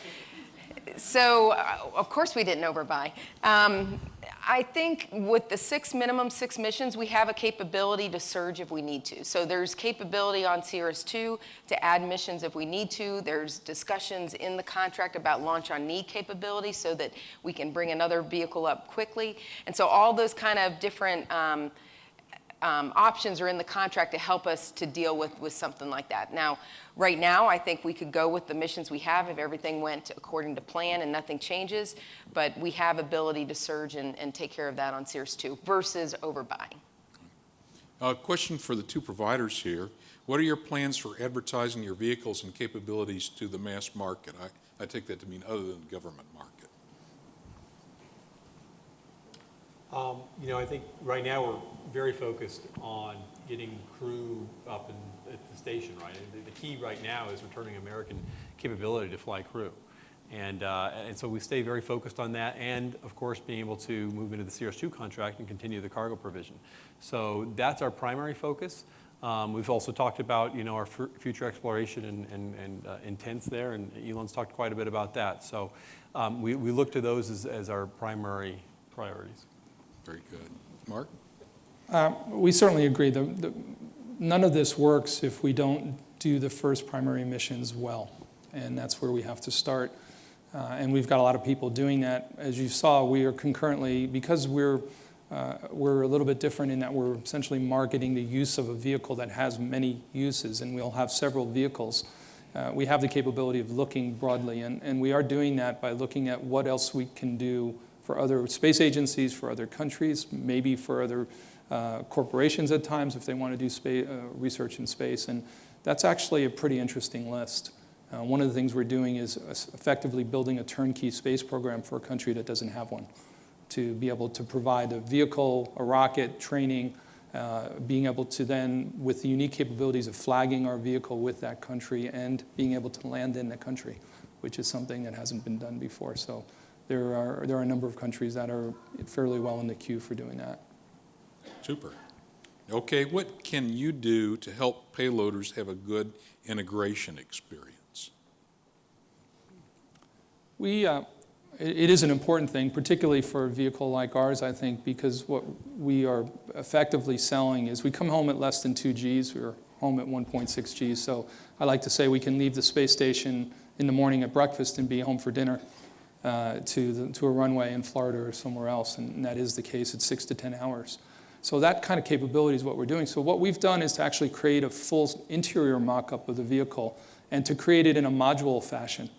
of course we didn't overbuy. I think with the minimum six missions, we have a capability to surge if we need to. So there's capability on CRS-2 to add missions if we need to. There's discussions in the contract about launch on need capability so that we can bring another vehicle up quickly. And so all those kind of different options are in the contract to help us to deal with something like that. Now, right now, I think we could go with the missions we have if everything went according to plan and nothing changes, but we have ability to surge and take care of that on CRS-2 versus overbuying. A question for the two providers here. What are your plans for advertising your vehicles and capabilities to the mass market? I take that to mean other than the government market. I think right now we're very focused on getting crew up at the station, right? The key right now is returning American capability to fly crew. And so we stay very focused on that, and of course being able to move into the CRS-2 contract and continue the cargo provision. So that's our primary focus. We've also talked about our future exploration and intents there, and Elon's talked quite a bit about that. So we look to those as our primary priorities. Very good. Mark? We certainly agree. None of this works if we don't do the first primary missions well, and that's where we have to start. And we've got a lot of people doing that. As you saw, we are concurrently, because we're a little bit different in that we're essentially marketing the use of a vehicle that has many uses, and we'll have several vehicles. We have the capability of looking broadly, and we are doing that by looking at what else we can do for other space agencies, for other countries, maybe for other corporations at times if they want to do research in space. And that's actually a pretty interesting list. One of the things we're doing is effectively building a turnkey space program for a country that doesn't have one, to be able to provide a vehicle, a rocket, training, being able to then, with the unique capabilities of flagging our vehicle with that country and being able to land in the country, which is something that hasn't been done before. So there are a number of countries that are fairly well in the queue for doing that. Super. Okay, what can you do to help payloaders have a good integration experience? It is an important thing, particularly for a vehicle like ours, I think, because what we are effectively selling is we come home at less than 2 Gs. We're home at 1.6 Gs. So I like to say we can leave the space station in the morning at breakfast and be home for dinner to a runway in Florida or somewhere else, and that is the case at 6 to 10 hours. So that kind of capability is what we're doing. So what we've done is to actually create a full interior mock-up of the vehicle and to create it in a module fashion,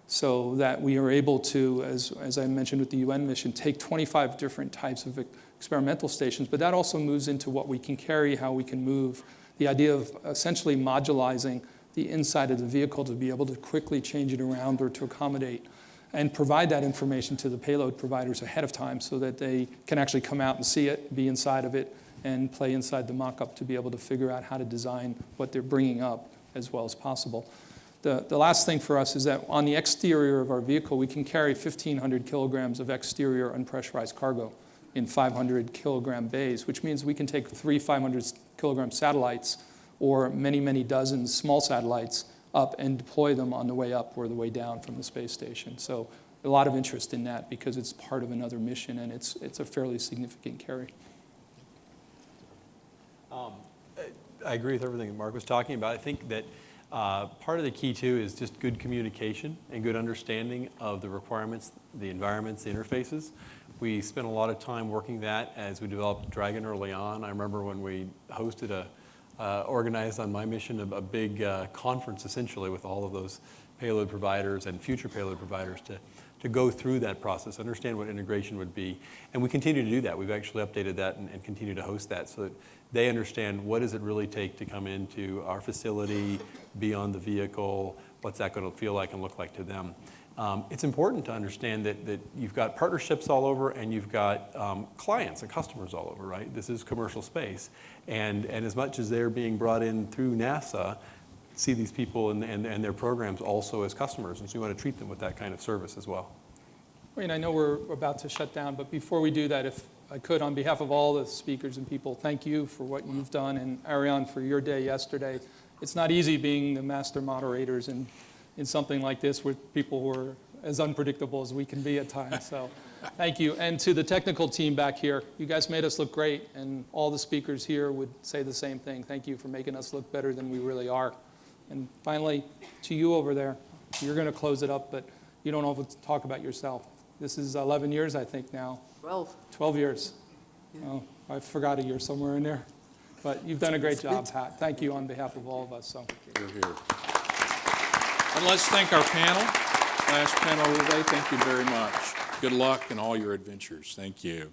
so that we are able to, as I mentioned with the UN mission, take 25 different types of experimental stations, but that also moves into what we can carry, how we can move, the idea of essentially modularizing the inside of the vehicle to be able to quickly change it around or to accommodate, and provide that information to the payload providers ahead of time so that they can actually come out and see it, be inside of it, and play inside the mock-up to be able to figure out how to design what they're bringing up as well as possible. The last thing for us is that on the exterior of our vehicle, we can carry 1,500 kilograms of exterior unpressurized cargo in 500 kilogram bays, which means we can take 3 500 kilogram satellites or many, many dozens small satellites up and deploy them on the way up or the way down from the space station. So a lot of interest in that because it's part of another mission and it's a fairly significant carry. I agree with everything that Mark was talking about. I think that part of the key, too, is just good communication and good understanding of the requirements, the environments, the interfaces. We spent a lot of time working that as we developed Dragon early on. I remember when we hosted organized on my mission a big conference, essentially, with all of those payload providers and future payload providers to to go through that process, understand what integration would be. And we continue to do that. We've actually updated that and continue to host that so that they understand what does it really take to come into our facility, be on the vehicle, what's that going to feel like and look like to them. It's important to understand that you've got partnerships all over and you've got clients and customers all over, right? This is commercial space. And as much as they're being brought in through NASA, see these people and their programs also as customers. And so you want to treat them with that kind of service as well. I know we're about to shut down, but before we do that, if I could, on behalf of all the speakers and people, thank you for what you've done, and Ariane for your day yesterday. It's not easy being the master moderators in something like this with people who are as unpredictable as we can be at times. So thank you. And to the technical team back here, you guys made us look great, and all the speakers here would say the same thing. Thank you for making us look better than we really are. And finally, to you over there, you're going to close it up, but you don't have to talk about yourself. This is 11 years, I think, now. 12 years. Yeah. Oh, I forgot a year somewhere in there. But you've done a great job, Pat. Thank you on behalf of all of us. So. Here, here. And let's thank our panel. Last panel of the day, thank you very much. Good luck in all your adventures. Thank you.